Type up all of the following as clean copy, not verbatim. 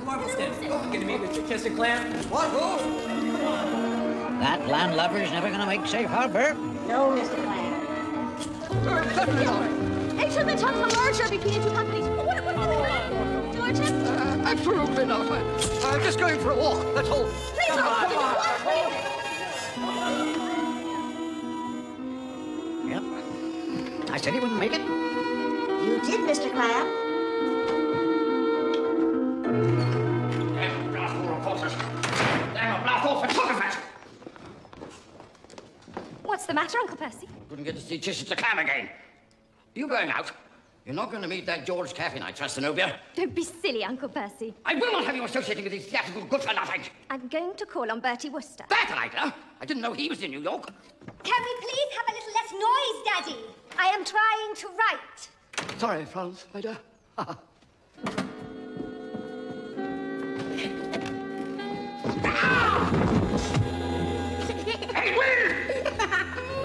Worpleston. Gonna meet with Chester Clam? What? Who? That landlubber's never gonna make safe harbor. No, Mr. Clam. It should be talk of a merger between the two companies. What are you doing, George? Absolutely not. I'm just going for a walk, that's all. Please, come on. Yep. I said he wouldn't make it. You did, Mr. Clam. What's the matter, Uncle Percy? Couldn't get to see Chester Clam again. You going out? You're not going to meet that George Caffin, I trust, Zenobia. Don't be silly, Uncle Percy. I will not have you associating with these theatrical good-for-nothing. I'm going to call on Bertie Wooster. That idea? I didn't know he was in New York. Can we please have a little less noise, Daddy? I am trying to write. Sorry, Florence, my dear. Hey, Will!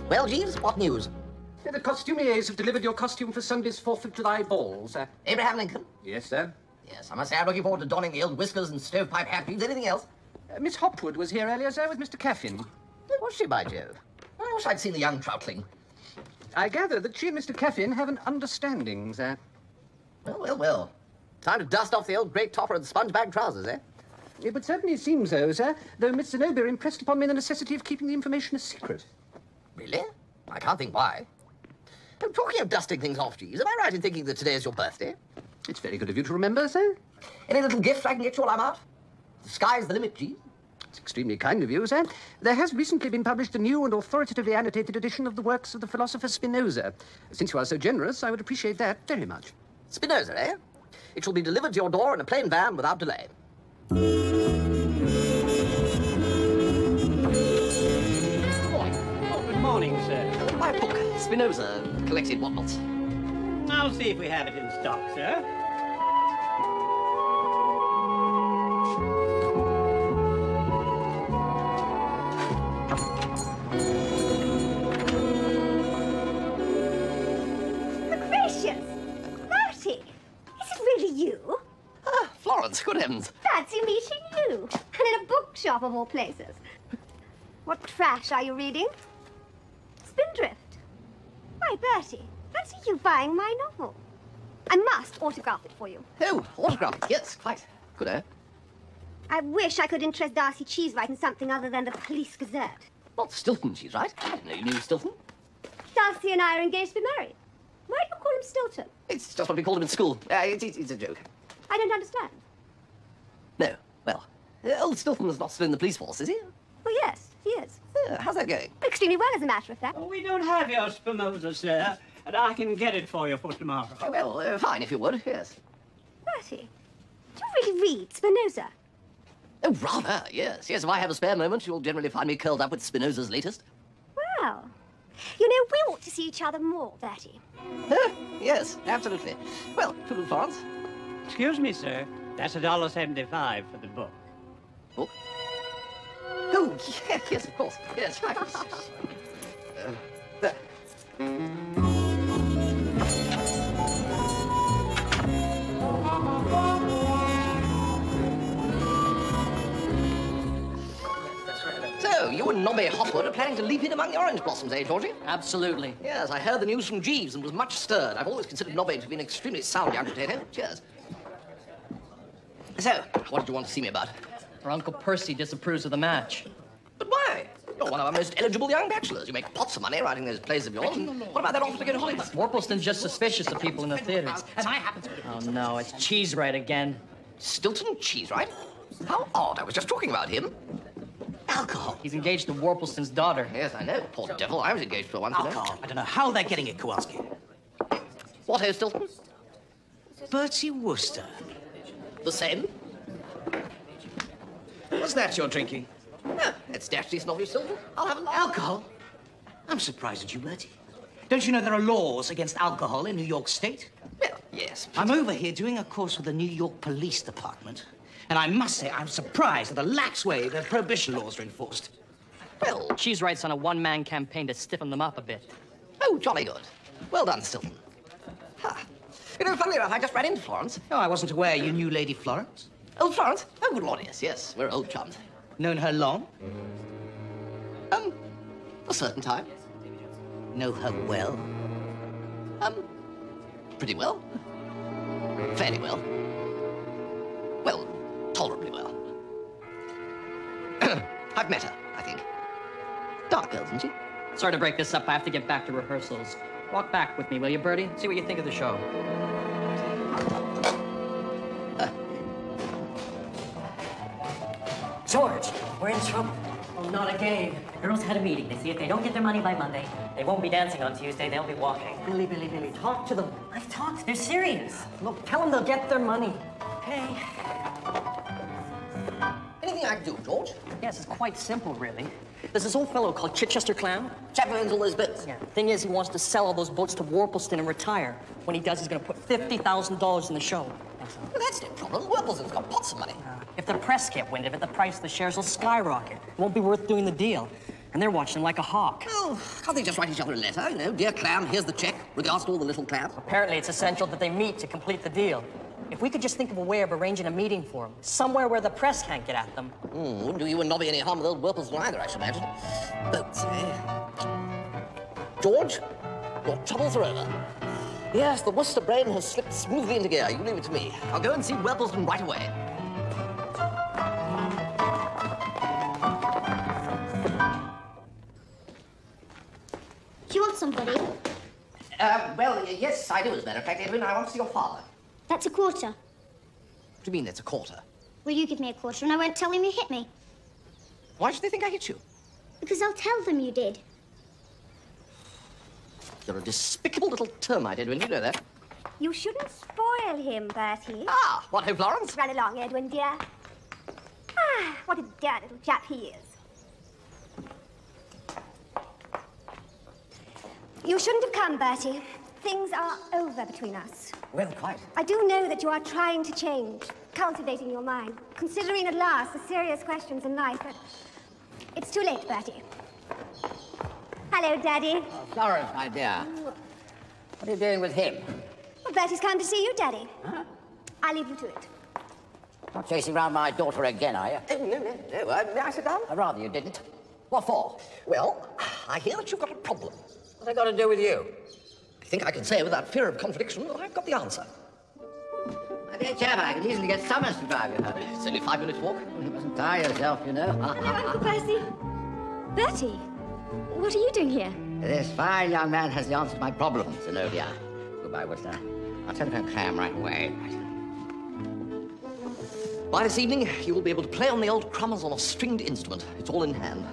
Well, Jeeves, what news? The costumiers have delivered your costume for Sunday's 4th of July ball, sir. Abraham Lincoln? Yes, sir. Yes, I must say I'm looking forward to donning the old whiskers and stovepipe hat. Anything else? Miss Hopwood was here earlier, sir, with Mr. Caffin. Was she, by Jove? I wish I'd seen the young troutling. I gather that she and Mr. Caffin have an understanding, sir. Well. Time to dust off the old great topper and sponge-bag trousers, eh? It would certainly seem so, sir, though Miss Zenobia impressed upon me the necessity of keeping the information a secret. Really? I can't think why. I'm talking of dusting things off, Jeeves. Am I right in thinking that today is your birthday? It's very good of you to remember, sir. Any little gift I can get you while I'm out? The sky's the limit, Jeeves. It's extremely kind of you, sir. There has recently been published a new and authoritatively annotated edition of the works of the philosopher Spinoza. Since you are so generous, I would appreciate that very much. Spinoza, eh? It shall be delivered to your door in a plain van without delay. Good morning, sir. My book, Spinoza, collected whatnots. I'll see if we have it in stock, sir. Gracious! Bertie, is it really you? Ah, Florence, good heavens. Fancy meeting you. And in a bookshop of all places. What trash are you reading? Spindrift. Why, Bertie, fancy you buying my novel. I must autograph it for you. Oh, autograph. Yes, quite. Good, eh? I wish I could interest Darcy Cheesewright in something other than the Police Gazette. Not Stilton, she's right. I didn't know you knew Stilton. Darcy and I are engaged to be married. Why do you call him Stilton? It's just what we called him in school. It's a joke. I don't understand. No, well, old Stilton's not still in the police force, is he? Oh, yes, he is. How's that going? Extremely well, as a matter of fact. Oh, we don't have your Spinoza, sir, and I can get it for you for tomorrow. Oh, well, fine, if you would, yes. Bertie, do you really read Spinoza? Oh, rather, yes. Yes, if I have a spare moment, you'll generally find me curled up with Spinoza's latest. Well, you know, we ought to see each other more, Bertie. Yes, absolutely. Well, toodle, Florence. Excuse me, sir. That's $1.75 for the book. Book? Oh, yes, of course. Yes, right. There. So, you and Nobby Hopwood are planning to leap in among the orange blossoms, eh, Georgie? Absolutely. Yes, I heard the news from Jeeves and was much stirred. I've always considered Nobby to be an extremely sound young potato. Cheers. So, what did you want to see me about? Our Uncle Percy disapproves of the match. But why? You're one of our most eligible young bachelors. You make pots of money writing those plays of yours. And what about that offer to go to Hollywood? Worpleston's just suspicious of people in the theaters. As I happen to be. Oh, no, it's Cheesewright again. Stilton Cheesewright? How odd. I was just talking about him. Alcohol. He's engaged to Worpleston's daughter. Yes, I know. Poor devil. I was engaged for once, you know. Alcohol. I don't know how they're getting it, Kowalski. What, oh, Stilton? Bertie Wooster. The same? What's that you're drinking? No, it's dashed decent of you, Stilton. I'll have Alcohol? I'm surprised at you, Bertie. Don't you know there are laws against alcohol in New York State? Well, yes. I'm over here doing a course with the New York Police Department. And I must say, I'm surprised at the lax way that prohibition laws are enforced. Well, Cheesewright's on a one-man campaign to stiffen them up a bit. oh, jolly good. Well done, Stilton. Huh. You know, funnily enough, I just ran into Florence. Oh, I wasn't aware you knew Lady Florence. Oh, Florence? Oh, good Lord, yes. We're old chums. Known her long? A certain time. Know her well? Pretty well. Fairly well. Well, tolerably well. I've met her, I think. Dark girl, isn't she? Sorry to break this up. I have to get back to rehearsals. Walk back with me, will you, Bertie? See what you think of the show. George, we're in trouble. Oh, not again. The girls had a meeting. They see if they don't get their money by Monday, they won't be dancing on Tuesday. They'll be walking. Billy, talk to them. I've talked. They're serious. Look, tell them they'll get their money. Okay. Anything I can do, George? Yes, it's quite simple, really. There's this old fellow called Chichester Clown. Chap who owns all those boats. Yeah. Thing is, he wants to sell all those boats to Worpleston and retire. When he does, he's going to put $50,000 in the show. Well, that's no problem. Worpleston's got pots of money. If the press get wind of it, the price of the shares will skyrocket. It won't be worth doing the deal. And they're watching like a hawk. Oh, can't they just write each other a letter? You know, dear Clown, here's the check. Regards to all the little clams. Apparently, it's essential that they meet to complete the deal. If we could just think of a way of arranging a meeting for them, somewhere where the press can't get at them. Wouldn't do you and Nobby any harm with old Worpleston either, I should imagine. Boats, eh? George, your troubles are over. Yes, the Wooster brain has slipped smoothly into gear. You leave it to me. I'll go and see Worpleston right away. Do you want somebody? Well, yes, I do, as a matter of fact, Edwin. I want to see your father. That's a quarter. What do you mean, that's a quarter? Will you give me a quarter and I won't tell them you hit me? Why should they think I hit you? Because I'll tell them you did. You're a despicable little termite, Edwin. You know that. You shouldn't spoil him, Bertie. Ah, what ho, Florence? Run along, Edwin, dear. Ah, what a dear little chap he is. You shouldn't have come, Bertie. Things are over between us. Well, quite. I do know that you are trying to change, cultivating your mind, considering at last the serious questions in life, but it's too late, Bertie. Hello, Daddy. Florence, my dear. What are you doing with him? Well, Bertie's come to see you, Daddy. Huh? I'll leave you to it. Not chasing round my daughter again, are you? No. May I sit down? I'd rather you didn't. What for? Well, I hear that you've got a problem. What's that got to do with you? I think I can say without fear of contradiction that I've got the answer. My dear chap, I could easily get Summers to drive you home. It's only 5 minutes walk. You mustn't tire yourself, you know. Hello, Uncle Percy. Bertie, what are you doing here? This fine young man has the answer to my problem, Zenobia. Goodbye, Wooster. I'll telephone Clam right away. By this evening, you will be able to play on the old crummers on a stringed instrument. It's all in hand.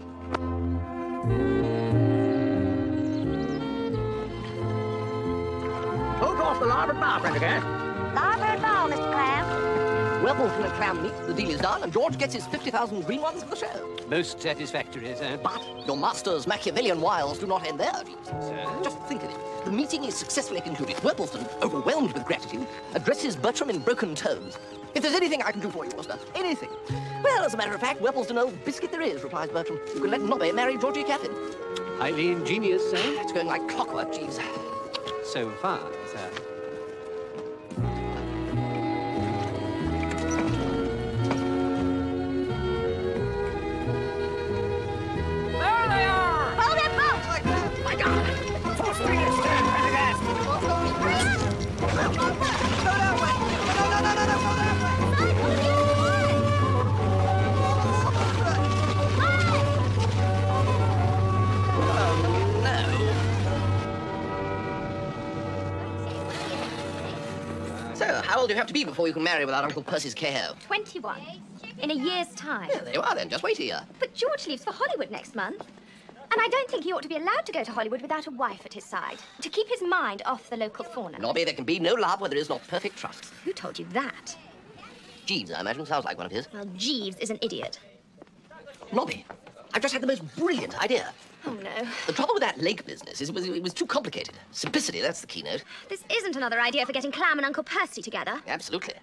Who's off the larboard bow, Prendergast? Larboard bow, Mr. Clam. Worpleston and Clam meet, the deal is done, and George gets his 50,000 green ones for the show. Most satisfactory, sir. But your master's Machiavellian wiles do not end there, Jeeves. Just think of it. The meeting is successfully concluded. Worpleston, overwhelmed with gratitude, addresses Bertram in broken tones. If there's anything I can do for you, Wooster, anything. Well, as a matter of fact, Worpleston, old biscuit there is, replies Bertram. You can let Nobby marry Georgie Catherine. Highly ingenious, sir. It's going like clockwork, Jeeves. So far, sir. There they are! Hold that boat! My God! Full speed is turn, Prendergast! Go that way! No, go that So, how old do you have to be before you can marry without Uncle Percy's KO? 21. In a year's time. Yeah, there you are then. Just wait a year. But George leaves for Hollywood next month. And I don't think he ought to be allowed to go to Hollywood without a wife at his side, to keep his mind off the local fauna. Nobby, there can be no love where there is not perfect trust. Who told you that? Jeeves, I imagine, sounds like one of his. Well, Jeeves is an idiot. Nobby, I've just had the most brilliant idea. Oh, no. The trouble with that lake business is it was too complicated. Simplicity, that's the keynote. This isn't another idea for getting Clam and Uncle Percy together. Absolutely.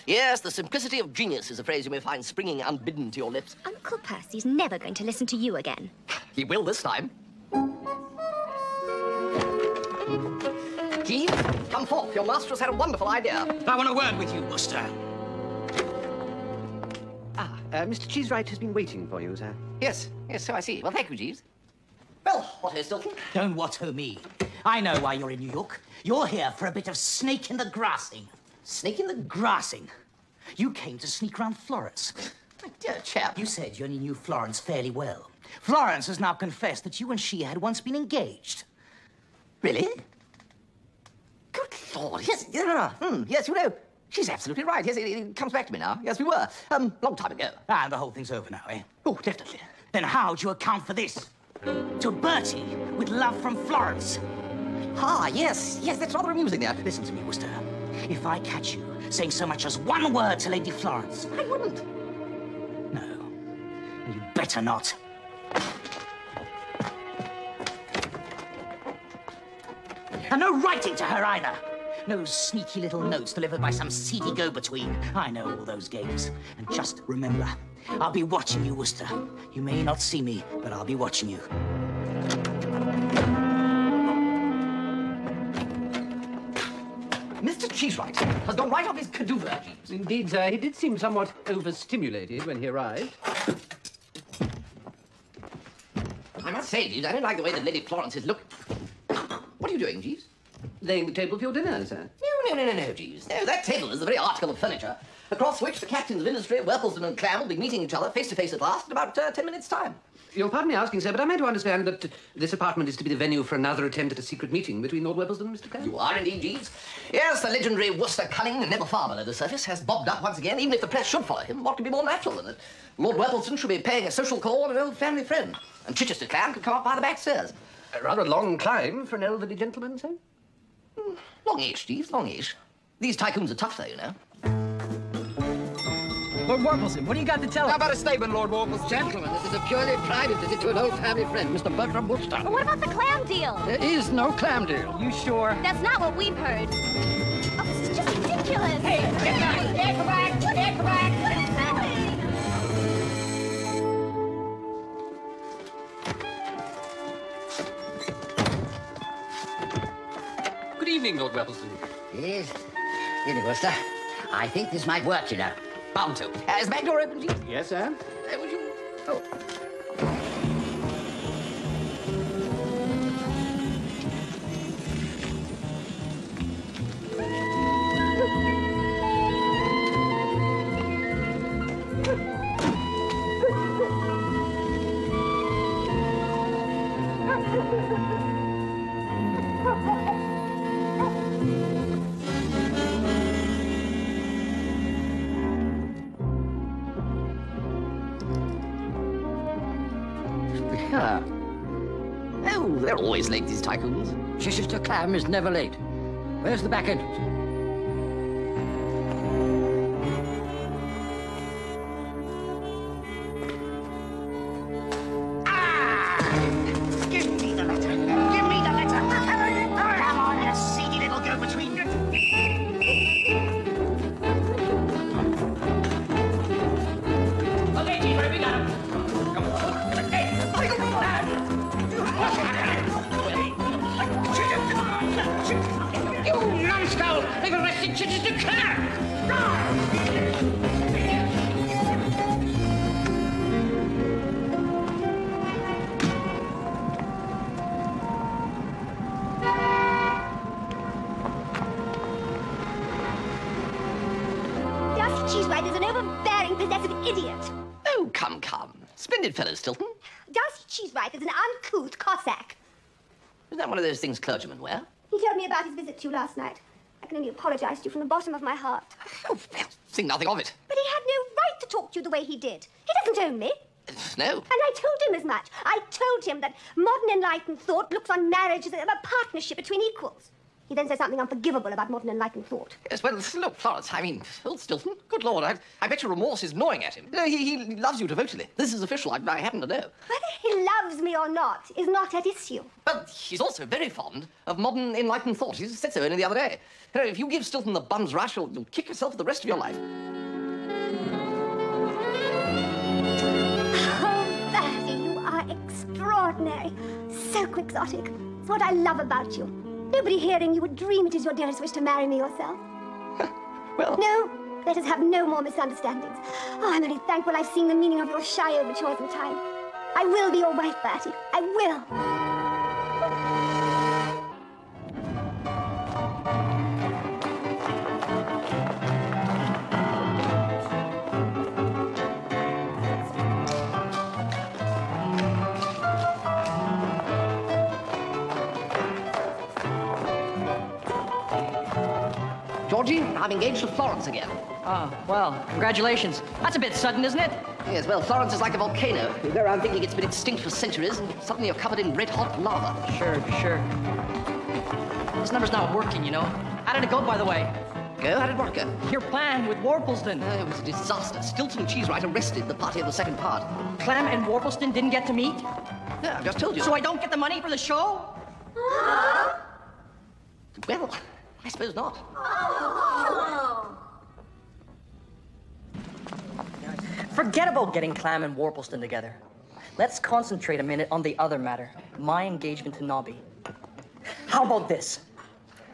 Yes, the simplicity of genius is a phrase you may find springing unbidden to your lips. Uncle Percy's never going to listen to you again. He will this time. Jeeves, come forth. Your master has had a wonderful idea. I want a word with you, Wooster. Mr. Cheesewright has been waiting for you, sir. Yes, so I see. Well, thank you, Jeeves. Well, what is Stilton? Don't what-o me. I know why you're in New York. You're here for a bit of snake in the grassing. Snake in the... Grassing. You came to sneak round Florence. My dear chap. You said you only knew Florence fairly well. Florence has now confessed that you and she had once been engaged. Really? Good Lord, yes, yes, you know, she's absolutely right. Yes, it comes back to me now. Yes, we were. Long time ago. And the whole thing's over now, eh? Oh, definitely. Then how do you account for this? To Bertie, with love from Florence. Yes, that's rather amusing there. Listen to me, Wooster. If I catch you saying so much as one word to Lady Florence... I wouldn't. No, and you better not. And no writing to her either. No sneaky little notes delivered by some seedy go-between. I know all those games. And just remember, I'll be watching you, Wooster. You may not see me, but I'll be watching you. Mr. Cheesewright has gone right off his caduver, Jeeves. Indeed, sir. He did seem somewhat overstimulated when he arrived. I must say, Jeeves, I don't like the way that Lady Florence is looking. What are you doing, Jeeves? Laying the table for your dinner, sir. No, Jeeves. No, that table is the very article of furniture across which the captains of industry, Worplesdon and Clam, will be meeting each other face-to-face at last in about 10 minutes' time. You'll pardon me asking, sir, but am I to understand that this apartment is to be the venue for another attempt at a secret meeting between Lord Worplesdon and Mr. Craye? You are indeed, Jeeves. Yes, the legendary Wooster cunning and never far below the surface has bobbed up once again. Even if the press should follow him, what could be more natural than that Lord Worplesdon should be paying a social call on an old family friend, and Chichester Clam could come up by the back stairs. A rather long climb for an elderly gentleman, sir? Longish, Jeeves, longish. These tycoons are tough, though, you know. Lord Worplesdon, what do you got to tell us? How about a statement, Lord Worplesdon? Gentlemen, this is a purely private visit to an old family friend, Mr. Bertram Wooster. But what about the clam deal? There is no clam deal. You sure? That's not what we've heard. Oh, this is just ridiculous. Hey, get back! Get back! Get back! Good evening, Lord Worplesdon. Yes. Evening, Wooster. I think this might work, you know. Bound to. Is the back door open, Jeeves? Yes, sir. Would you... Oh. Oh, they're always late, these tycoons. Chichester Clam is never late. Where's the back entrance? Give me the letter. Give me the letter. Come on, you seedy little go-between. Okay, Chief, we got him. You numbskull! They've arrested Chichester Clam! Darcy Cheesewright is an overbearing, possessive idiot. Oh, come. Splendid fellow, Stilton. Darcy Cheesewright is an uncouth Cossack. Isn't that one of those things clergymen wear? He told me about his visit to you last night. I can only apologize to you from the bottom of my heart. Oh, well, think nothing of it. But he had no right to talk to you the way he did. He doesn't own me. No. And I told him as much. I told him that modern enlightened thought looks on marriage as a partnership between equals. He then said something unforgivable about modern enlightened thought. Yes, well, look, Florence, I mean, old Stilton, good Lord, I bet your remorse is gnawing at him. You know, he loves you devotedly. This is official, I happen to know. Whether he loves me or not is not at issue. But he's also very fond of modern enlightened thought. He said so only the other day. You know, if you give Stilton the bum's rush, you'll kick yourself for the rest of your life. Oh, Bertie, you are extraordinary. So quixotic. It's what I love about you. Nobody hearing you would dream it is your dearest wish to marry me yourself. Well... No, let us have no more misunderstandings. Oh, I'm only thankful I've seen the meaning of your shy overtures in time. I will be your wife, Bertie. I will. Georgie, I'm engaged to Florence again. Oh, well, congratulations. That's a bit sudden, isn't it? Yes, well, Florence is like a volcano. You go around thinking it's been extinct for centuries, and suddenly you're covered in red-hot lava. Sure. This number's not working, you know. How did it go, by the way? Go? How did what go? Your plan with Worplesdon. It was a disaster. Stilton and Cheesewright arrested the party of the second part. Clem and Worplesdon didn't get to meet? Yeah, I've just told you. So I don't get the money for the show? Well, I suppose not. Forget about getting Clam and Worplesdon together. Let's concentrate a minute on the other matter, my engagement to Nobby. How about this?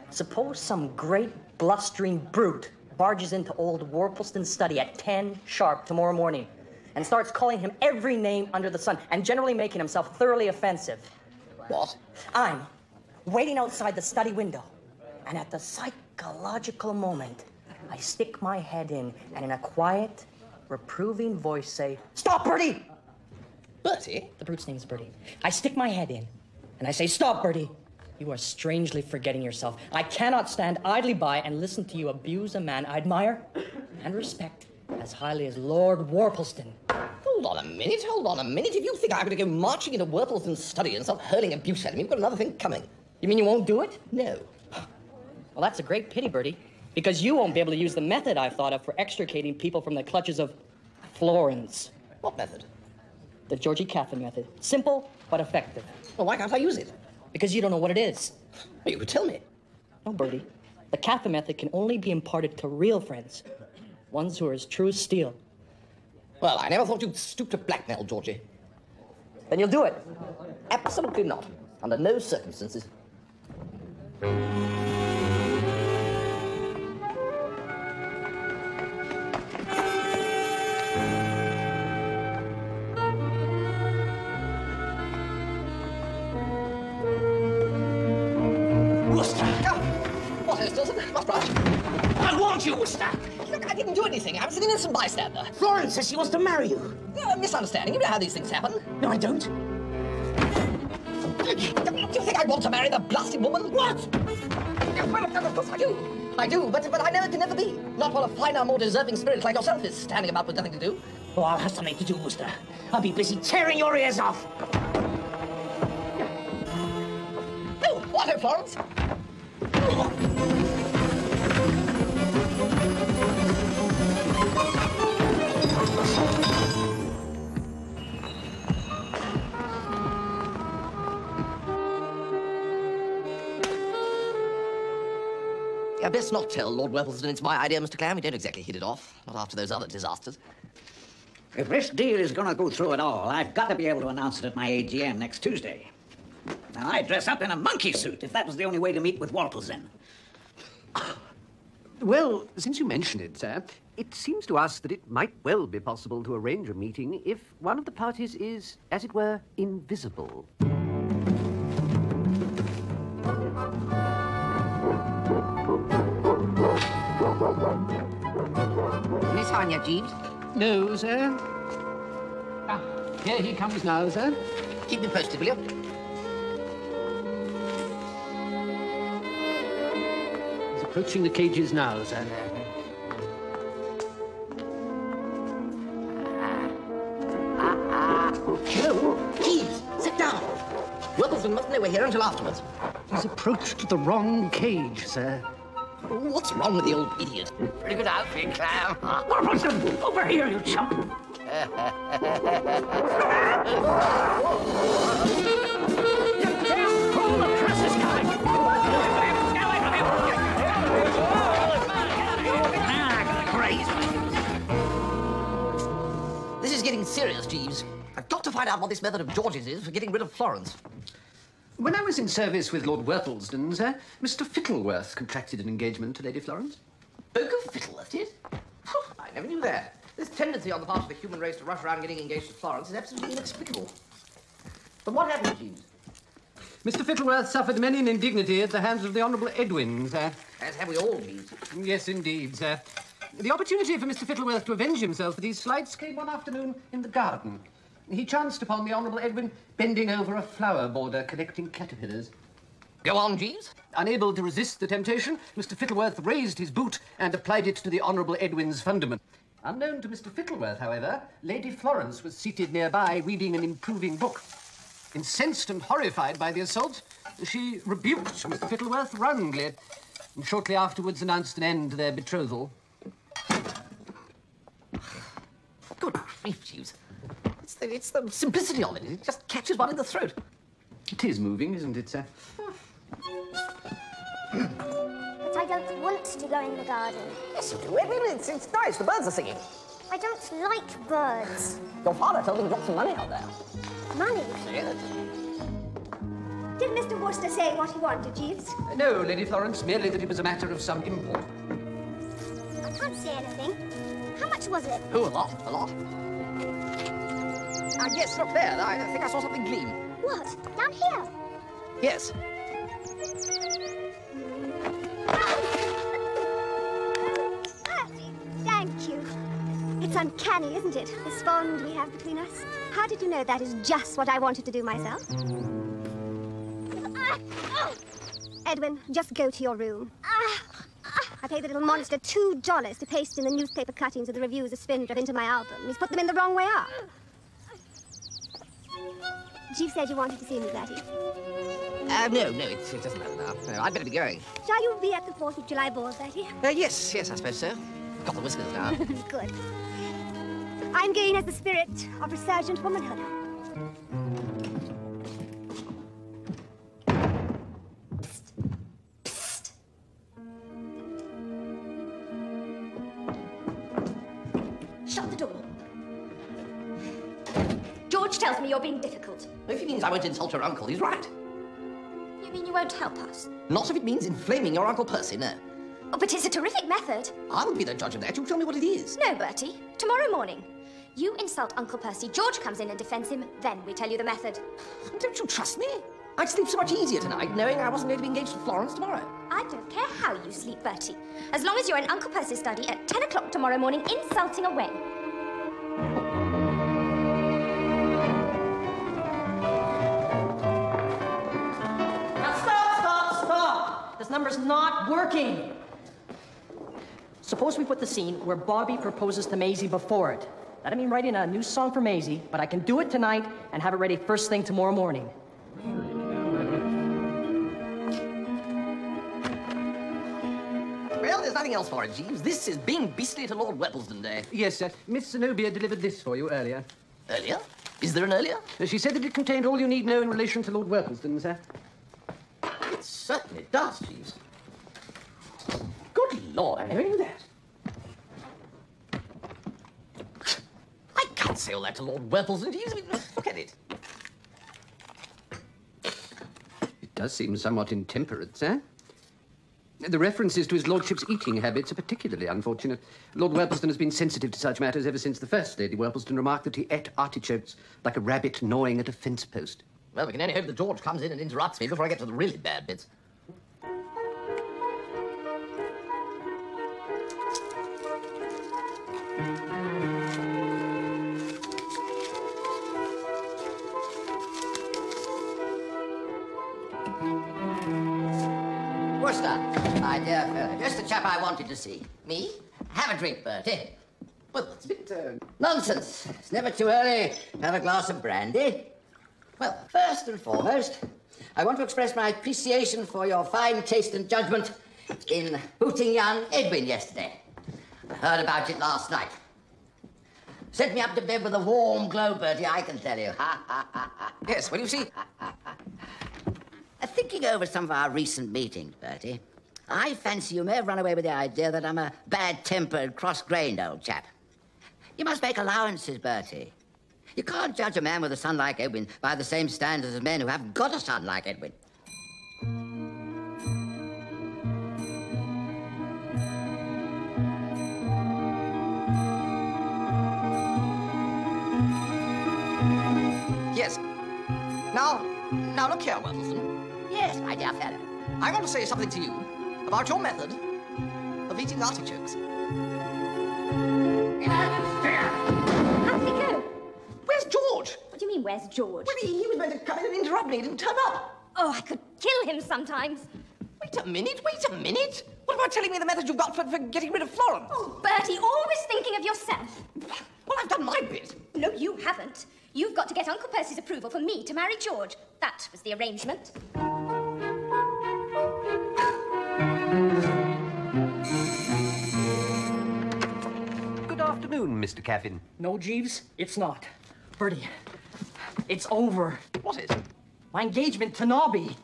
Suppose some great blustering brute barges into old Worpleston's study at 10 sharp tomorrow morning and starts calling him every name under the sun and generally making himself thoroughly offensive. What? I'm waiting outside the study window, and at the psychological moment, I stick my head in and in a quiet, reproving voice say, "Stop, Bertie!" Bertie? The brute's name is Bertie. I stick my head in and I say, "Stop, Bertie. You are strangely forgetting yourself. I cannot stand idly by and listen to you abuse a man I admire and respect as highly as Lord Worplesdon." Hold on a minute. If you think I'm going to go marching into Worpleston's study and start hurling abuse at him, you've got another thing coming. You mean you won't do it? No. Well, that's a great pity, Bertie, because you won't be able to use the method I've thought of for extricating people from the clutches of Florence. What method? The Georgie Caffin method. Simple, but effective. Well, why can't I use it? Because you don't know what it is. Well, you could tell me. No, Bertie. The Caffin method can only be imparted to real friends. Ones who are as true as steel. Well, I never thought you'd stoop to blackmail, Georgie. Then you'll do it. Absolutely not. Under no circumstances. Wooster! What else does it? What's right? I warned you, Wooster! Look, I didn't do anything. I was an innocent bystander. Florence says she wants to marry you. Misunderstanding. You know how these things happen. No, I don't. Do you think I want to marry the blasted woman? What? Well, of course I do. I do, but I know it can never be. Not while a finer, more deserving spirit like yourself is standing about with nothing to do. Oh, I'll have something to do, Wooster. I'll be busy tearing your ears off. Oh, what, Florence? I best not tell Lord Worplesdon it's my idea, Mr. Clam. We don't exactly hit it off. Not after those other disasters. If this deal is going to go through at all, I've got to be able to announce it at my AGM next Tuesday. Now, I'd dress up in a monkey suit if that was the only way to meet with Worplesdon. Well, since you mention it, sir, it seems to us that it might well be possible to arrange a meeting if one of the parties is, as it were, invisible. Any sign yet, Jeeves? No, sir. Ah, here he comes now, sir. Keep me posted, will you? He's approaching the cages now, sir. Hello, Jeeves, sit down. Worplesdon mustn't know we're here until afterwards. He's approached the wrong cage, sir. What's wrong with the old idiot? Pretty good outfit, Clam. Worplesdon, over here, you chump! This is getting serious, Jeeves. I've got to find out what this method of George's is for getting rid of Florence. When I was in service with Lord Worplesdon, sir, Mr. Fittleworth contracted an engagement to Lady Florence. Boke of Fittleworth did? I never knew that. This tendency on the part of the human race to rush around getting engaged to Florence is absolutely inexplicable. But what happened, Jeeves? Mr. Fittleworth suffered many an indignity at the hands of the Honourable Edwin, sir. As have we all, Jeeves. Yes, indeed, sir. The opportunity for Mr. Fittleworth to avenge himself for these slights came one afternoon in the garden. He chanced upon the Honourable Edwin bending over a flower border collecting caterpillars. Go on, Jeeves. Unable to resist the temptation, Mr. Fittleworth raised his boot and applied it to the Honourable Edwin's fundament. Unknown to Mr. Fittleworth, however, Lady Florence was seated nearby reading an improving book. Incensed and horrified by the assault, she rebuked Mr. Fittleworth roundly and shortly afterwards announced an end to their betrothal. Good grief, Jeeves. It's the simplicity of it. It just catches one in the throat. It is moving, isn't it, sir? But I don't want to go in the garden. Yes, you do. It's nice. The birds are singing. I don't like birds. Your father told me to drop some money out there. Money? Yes. Did Mr. Wooster say what he wanted, Jeeves? No, Lady Florence, merely that it was a matter of some import. I can't say anything. How much was it? Oh, a lot. Yes, look there. I think I saw something gleam. What? Down here? Yes. Thank you. It's uncanny, isn't it? This bond we have between us. How did you know that is just what I wanted to do myself? Edwin, just go to your room. I paid the little monster $2 to paste in the newspaper cuttings of the reviews of Spindrift into my album. He's put them in the wrong way up. Jeeves said you wanted to see me, Bertie. No, it doesn't matter now. No, I'd better be going. Shall you be at the 4th of July ball, Bertie? Yes, I suppose so. Got the whiskers now. Good. I'm going as the spirit of resurgent womanhood. Psst. Shut the door. George tells me you're being difficult. If he means I won't insult your uncle, he's right. You mean you won't help us? Not if it means inflaming your Uncle Percy, no. Oh, but it's a terrific method. I won't be the judge of that. You tell me what it is. No, Bertie. Tomorrow morning. You insult Uncle Percy, George comes in and defends him, then we tell you the method. Don't you trust me? I'd sleep so much easier tonight, knowing I wasn't going to be engaged to Florence tomorrow. I don't care how you sleep, Bertie. As long as you're in Uncle Percy's study at 10 o'clock tomorrow morning, insulting away. Stop! This number's not working. Suppose we put the scene where Bobby proposes to Maisie before it. That'd mean writing a new song for Maisie, but I can do it tonight and have it ready first thing tomorrow morning. Well, there's nothing else for it, Jeeves. This is being beastly to Lord Worplesdon Day. Yes, sir. Miss Zenobia delivered this for you earlier. Earlier? Is there an earlier? She said that it contained all you need know in relation to Lord Worplesdon, sir. It certainly does, Jeeves. Good Lord, I never knew that. I can't say all that to Lord Worplesdon, Jeeves. I mean, look at it. It does seem somewhat intemperate, sir. The references to his lordship's eating habits are particularly unfortunate. Lord Worplesdon has been sensitive to such matters ever since the first Lady Worplesdon remarked that he ate artichokes like a rabbit gnawing at a fence post. Well, we can only hope that George comes in and interrupts me before I get to the really bad bits. Wooster, my dear fellow, just the chap I wanted to see. Me? Have a drink, Bertie. Well, it's a bit, nonsense. It's never too early to have a glass of brandy. Well, first and foremost, I want to express my appreciation for your fine taste and judgment in booting young Edwin yesterday. I heard about it last night. Sent me up to bed with a warm glow, Bertie, I can tell you. Yes, well, you see, thinking over some of our recent meetings, Bertie, I fancy you may have run away with the idea that I'm a bad-tempered, cross-grained old chap. You must make allowances, Bertie. You can't judge a man with a son like Edwin by the same standards as men who haven't got a son like Edwin. Yes. Now look here, Wilson. Yes, my dear fellow. I want to say something to you about your method of eating artichokes. How did it go? Where's George? What do you mean, where's George? Well, he was meant to come in and interrupt me. He didn't turn up. Oh, I could kill him sometimes. Wait a minute. What about telling me the method you've got for getting rid of Florence? Oh, Bertie, always thinking of yourself. Well, I've done my bit. No, you haven't. You've got to get Uncle Percy's approval for me to marry George. That was the arrangement. Good afternoon, Mr. Caffin. No, Jeeves, it's not. Bertie, it's over. What is? My engagement to Nobby.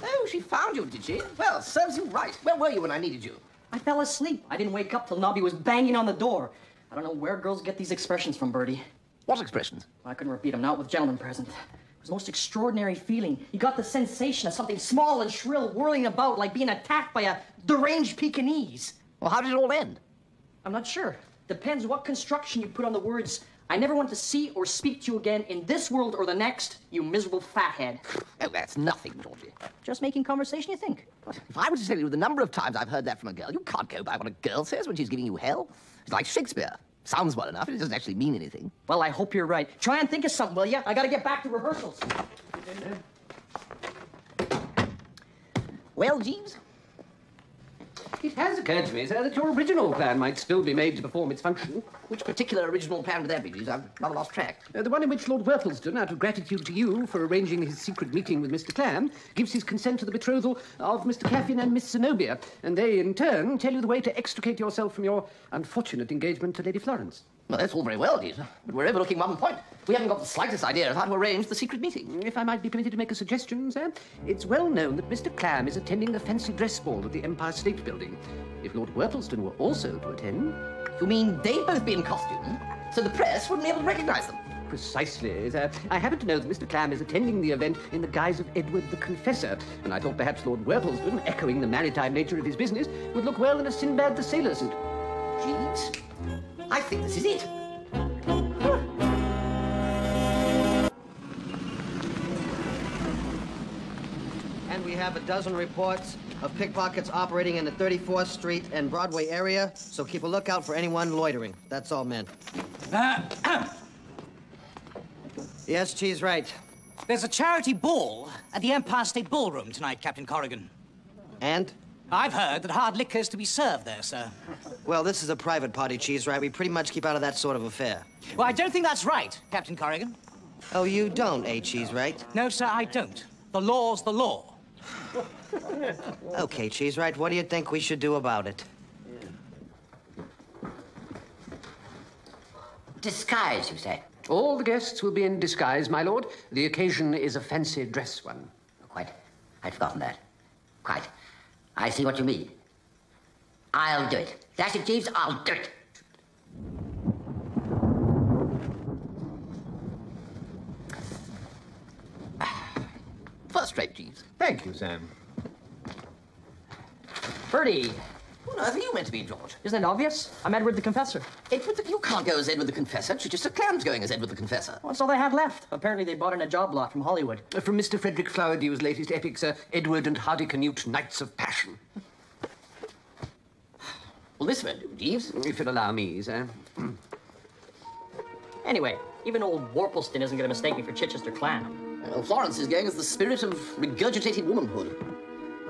Oh, she found you, did she? Well, serves you right. Where were you when I needed you? I fell asleep. I didn't wake up till Nobby was banging on the door. I don't know where girls get these expressions from, Bertie. What expressions? I couldn't repeat them, not with gentlemen present. It was the most extraordinary feeling. You got the sensation of something small and shrill whirling about like being attacked by a deranged Pekingese. Well, how did it all end? I'm not sure. Depends what construction you put on the words, I never want to see or speak to you again in this world or the next, you miserable fathead. Oh, that's nothing, Georgie. Just making conversation, you think? If I were to tell you the number of times I've heard that from a girl, you can't go by what a girl says when she's giving you hell. It's like Shakespeare. Sounds well enough, it doesn't actually mean anything. Well, I hope you're right. Try and think of something, will you? I gotta get back to rehearsals. Well, Jeeves? It has occurred to me, sir, that your original plan might still be made to perform its function. Which particular original plan would that be, Jeeves? I've rather lost track. The one in which Lord Worplesdon, out of gratitude to you for arranging his secret meeting with Mr. Clam, gives his consent to the betrothal of Mr. Caffin and Miss Zenobia, and they, in turn, tell you the way to extricate yourself from your unfortunate engagement to Lady Florence. Well, that's all very well, Jeeves, but we're overlooking one point. We haven't got the slightest idea of how to arrange the secret meeting. If I might be permitted to make a suggestion, sir, it's well known that Mr. Clam is attending the fancy dress ball at the Empire State Building. If Lord Worplesdon were also to attend... You mean they'd both be in costume, so the press wouldn't be able to recognize them? Precisely, sir. I happen to know that Mr. Clam is attending the event in the guise of Edward the Confessor, and I thought perhaps Lord Worplesdon, echoing the maritime nature of his business, would look well in a Sinbad the Sailor suit. Jeeves, I think this is it. And we have a dozen reports of pickpockets operating in the 34th Street and Broadway area, so keep a lookout for anyone loitering. That's all, men. Yes, Cheese, right. There's a charity ball at the Empire State Ballroom tonight, Captain Corrigan. And? I've heard that hard liquor is to be served there, sir. Well, this is a private party, Cheese, right? We pretty much keep out of that sort of affair. Well, I don't think that's right, Captain Corrigan. Oh, you don't, eh, Cheese, right? No, sir, I don't. The law's the law. Okay, Cheese, right. What do you think we should do about it? Disguise, you say? All the guests will be in disguise, my lord. The occasion is a fancy dress one. Quite. I'd forgotten that. Quite. I see what you mean. I'll do it. That's it, Jeeves. I'll do it. First rate, Jeeves. Thank you, Sam. Bertie, Who on earth are you meant to be, George? isn't it obvious? I'm Edward the Confessor. Edward, you can't go as Edward the Confessor. Chichester Clam's going as Edward the Confessor. Well, that's all they had left. Apparently they bought in a job lot from Hollywood. From Mr. Frederick Flowerdew's latest epic, Sir Edward and Hardicanute, Knights of Passion. Well, this won't do, Jeeves. If you'll allow me, sir. Anyway, even old Worplesdon isn't going to mistake me for Chichester Clam. Well, Florence is going as the spirit of regurgitated womanhood.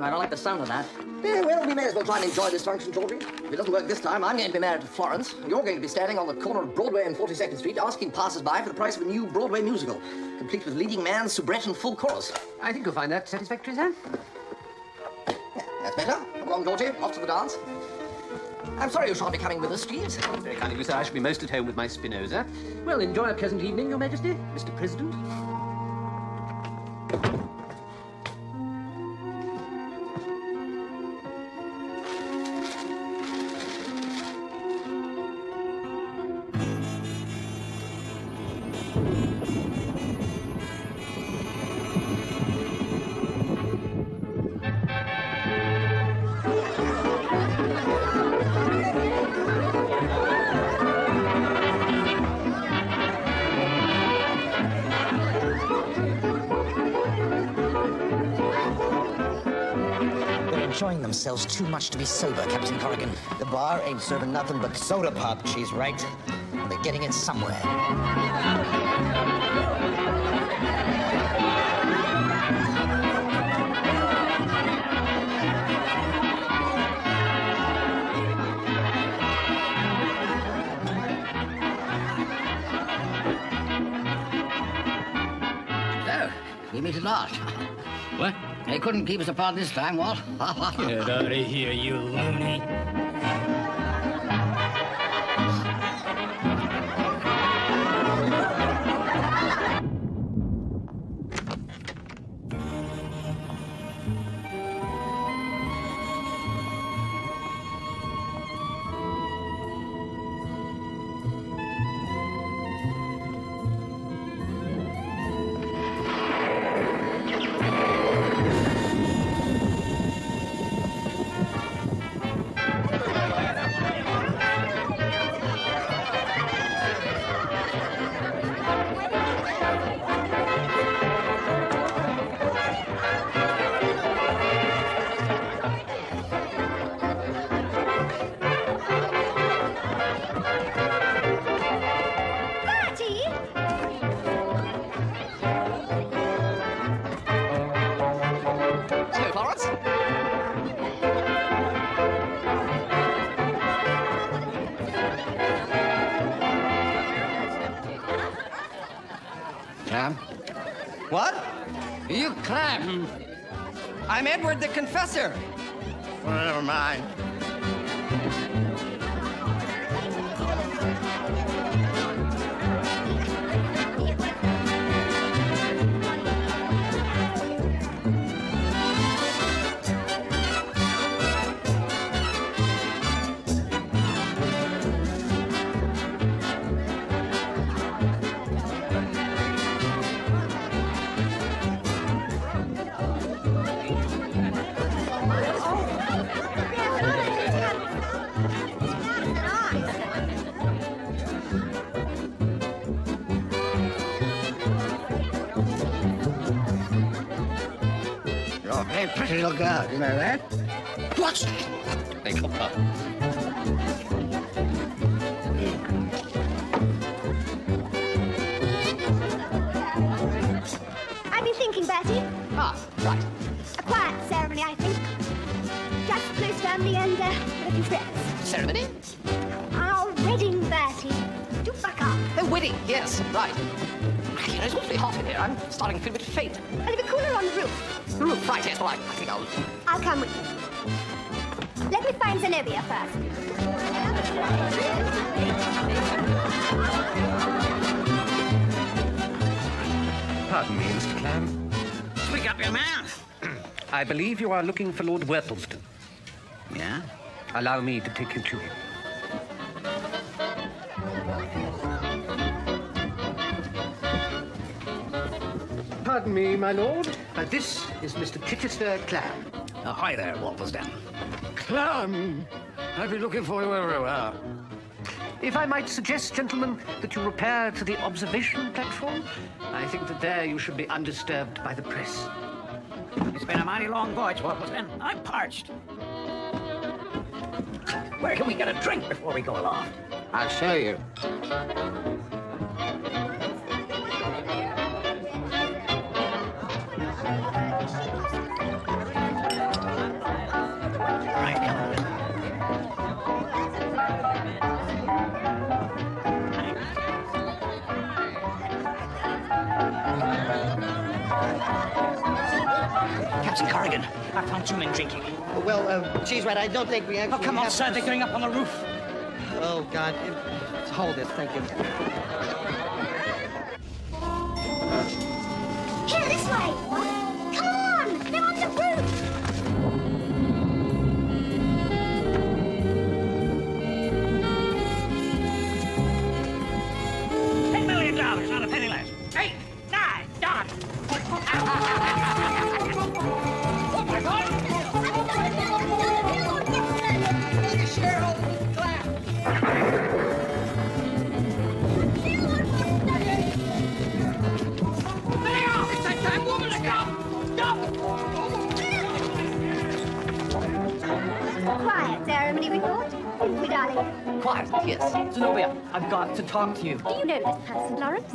I don't like the sound of that. Yeah, well, we may as well try and enjoy this function, Georgie. If it doesn't work this time, I'm going to be married to Florence. You're going to be standing on the corner of Broadway and 42nd Street asking passers-by for the price of a new Broadway musical, complete with leading man, soubrette, and full chorus. I think you'll find that satisfactory, sir. Yeah, that's better. Come along, Georgie. Off to the dance. I'm sorry you shan't be coming with us, Jeeves. Very kind of you, sir. I shall be most at home with my Spinoza. Well, enjoy a pleasant evening, Your Majesty, Mr. President. They're enjoying themselves too much to be sober, Captain Corrigan. The bar ain't serving nothing but soda pop, she's right. They're getting it somewhere. So, we meet at last. What? They couldn't keep us apart this time, Walt. Get out of here, you loony. Hello, Florence. Clam? What? You Clam? I'm Edward the Confessor. Well, never mind. You're a very pretty little girl, you know that? What? Beg your pardon. I've been thinking, Bertie. Ah, right. A quiet ceremony, I think. Just close family and a few friends. Ceremony? Our wedding, Bertie. Do back up. Oh, wedding, yes, right. You know, it's awfully hot in here. I'm starting to feel a bit faint. A little bit cooler on the roof. The roof, right, yes, well, I think I'll come with you. Let me find Zenobia first. Pardon me, Mr. Clam. Speak up, young man. I believe you are looking for Lord Worplesdon. Yeah? Allow me to take you to him. Pardon me, my lord. This is Mr. Chichester Clam. Hi there, Worplesdon. Clam! I've been looking for you everywhere. If I might suggest, gentlemen, that you repair to the observation platform, I think that there you should be undisturbed by the press. It's been a mighty long voyage, Worplesdon. I'm parched. Where can we get a drink before we go aloft? I'll show you. Captain Corrigan, I found two men drinking. Well, she's right. I don't think we actually. Oh, come on, have... sir. They're going up on the roof. Oh, God. Hold it. Thank you. Here, this way. Come on. They're on the roof. $10 million, not a penny less. 8, 9, done. Oh, my God. Lay off! It's that time woman to come! quietly, we thought. Didn't we, darling? Quiet, yes. Zenobia, I've got to talk to you. Do you know this person, Florence?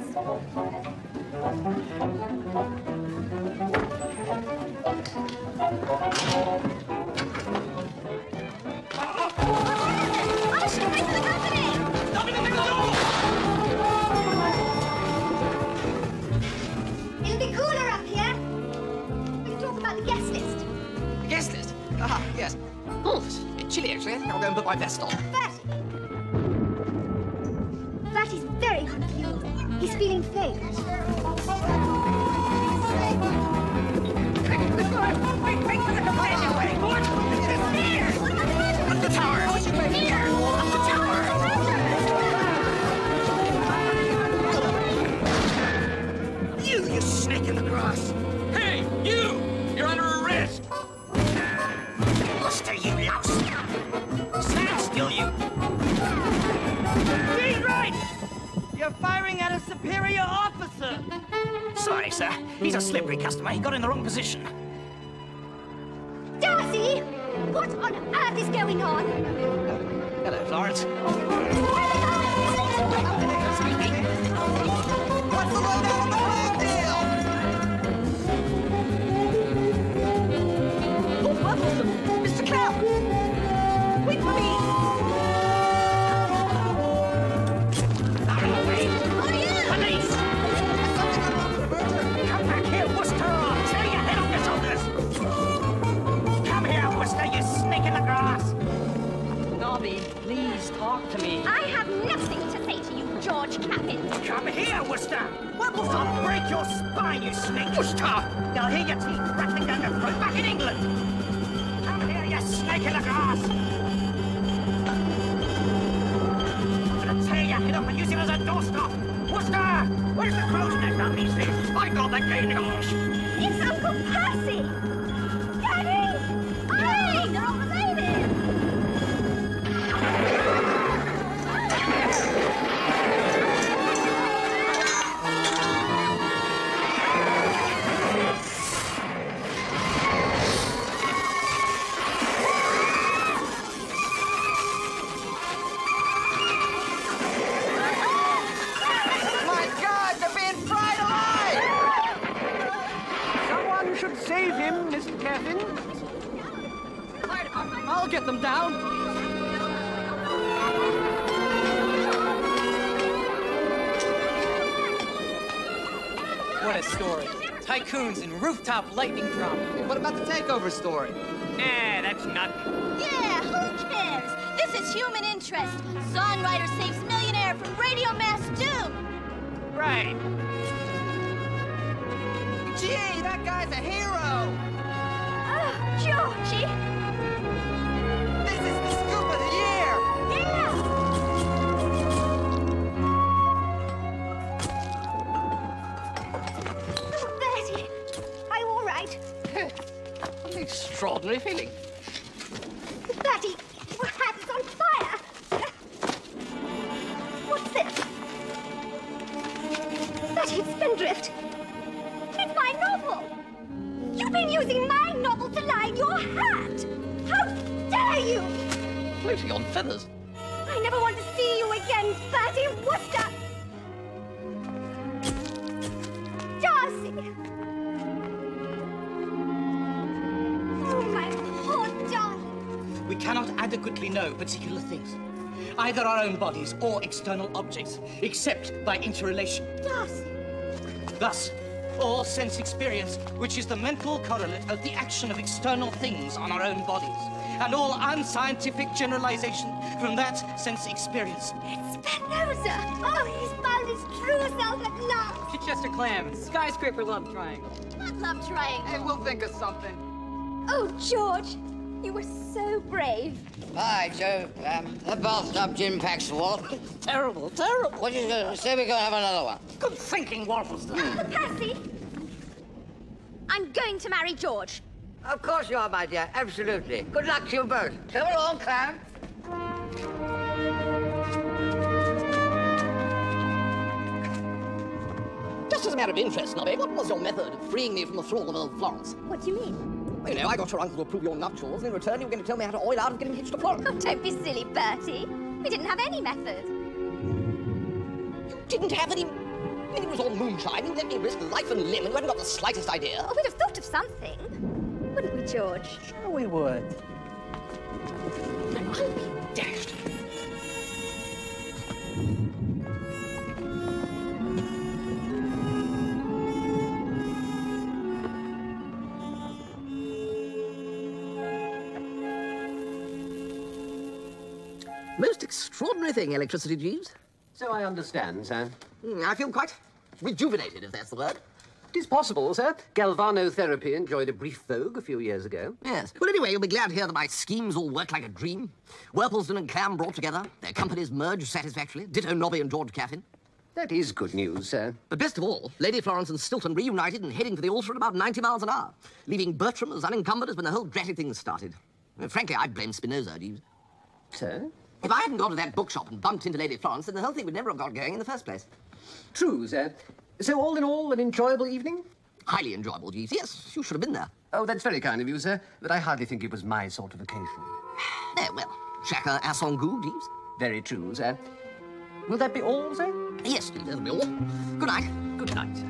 Oh, she's late for the company! Stop in the middle of It'll be cooler up here. We can talk about the guest list. the guest list. Ah, yes. Oh, it's a bit chilly, actually. I think I'll go and put my vest on. Bertie's very confused. He's feeling faint. Wait for the companionway! What? Here! Up the tower! Here! Up the tower! You snake in the grass! Hey, you! You're under arrest! Wooster, you louse! Stand still, you! He's right! You're firing at a superior officer! Sorry, sir. He's a slippery customer. He got in the wrong position. Darcy! What on earth is going on? Hello, Florence. What's the lowdown on the crime deal? Oh, Mr. Cloud! Wait for me! Out of the way! Police! Come back here, Wooster, or I'll tear your head off your shoulders! Come here, Wooster, you snake in the grass! Nobby, please talk to me. I have nothing to say to you, George Capin. Come here, Wooster! I'll break your spine, you snake! Wooster! I'll hear your teeth rattling down your throat back in England! Come here, you snake in the grass! I'm gonna tear your head off and use it as a doorstop! Wooster! Where's the crow's nest on these things? I got the gay gosh! It's Uncle Percy! Daddy! Hey! They're all related! My God, they're being fried alive! Someone should save him, Mr. Captain. I'll get them down. What a story. Tycoons and rooftop lightning drama. What about the takeover story? Nah, that's nothing. Yeah, who cares? This is human interest. Songwriter saves millionaire from radio mass doom. Right. Gee, that guy's a hero! Oh, Georgie. This is the scoop of the year! Yeah! Oh, Bertie, are you all right? What an extraordinary feeling. Bertie, your hat is on fire! What's this? Bertie, it's Spindrift. It's my novel! You've been using my novel to line your hat! How dare you! Floating on feathers. I never want to see you again, Bertie Wooster! Darcy! Oh, my poor darling! We cannot adequately know particular things, either our own bodies or external objects, except by interrelation. Darcy! Thus, all sense experience, which is the mental correlate of the action of external things on our own bodies, and all unscientific generalization from that sense experience. It's Spinoza! Oh, he's found his true self at last! Chichester Clam, skyscraper love triangle. What love triangle? Hey, we'll think of something. Oh, George, you were so brave. Hi, Joe. The bathtub gin packs walk. Terrible, terrible. What you gonna say? We gonna have another one. Good thinking, Waffleston. Percy, I'm going to marry George. Of course you are, my dear. Absolutely. Good luck to you both. Come along, Clam. Just as a matter of interest, Nobby, what was your method of freeing me from the thraldom of Florence? What do you mean? You know, I got your uncle to approve your nuptials, and in return you were going to tell me how to oil out of getting hitched to Florence. Oh, don't be silly, Bertie. We didn't have any method. You didn't have any... I mean, it was all moonshine. You let me risk life and limb, and you hadn't got the slightest idea. Oh, we'd have thought of something. Wouldn't we, George? Sure we would. I'll be dashed. Most extraordinary thing, electricity, Jeeves. So I understand, sir. I feel quite rejuvenated, if that's the word. It is possible, sir. Galvanotherapy enjoyed a brief vogue a few years ago. Yes. Well, anyway, you'll be glad to hear that my schemes all worked like a dream. Worplesdon and Clam brought together. Their companies merged satisfactorily. Ditto Nobby and George Caffin. That is good news, sir. But best of all, Lady Florence and Stilton reunited and heading for the altar at about 90 miles an hour, leaving Bertram as unencumbered as when the whole dratted thing started. Frankly, I blame Spinoza, Jeeves. Sir? If I hadn't gone to that bookshop and bumped into Lady Florence, then the whole thing would never have got going in the first place. True, sir. So all in all, an enjoyable evening? Highly enjoyable, Jeeves. Yes, you should have been there. Oh, that's very kind of you, sir, but I hardly think it was my sort of occasion. Well, chacun a son goût, Jeeves. Very true, sir. Will that be all, sir? Yes, Jeeves, that'll be all. Good night. Good night, sir.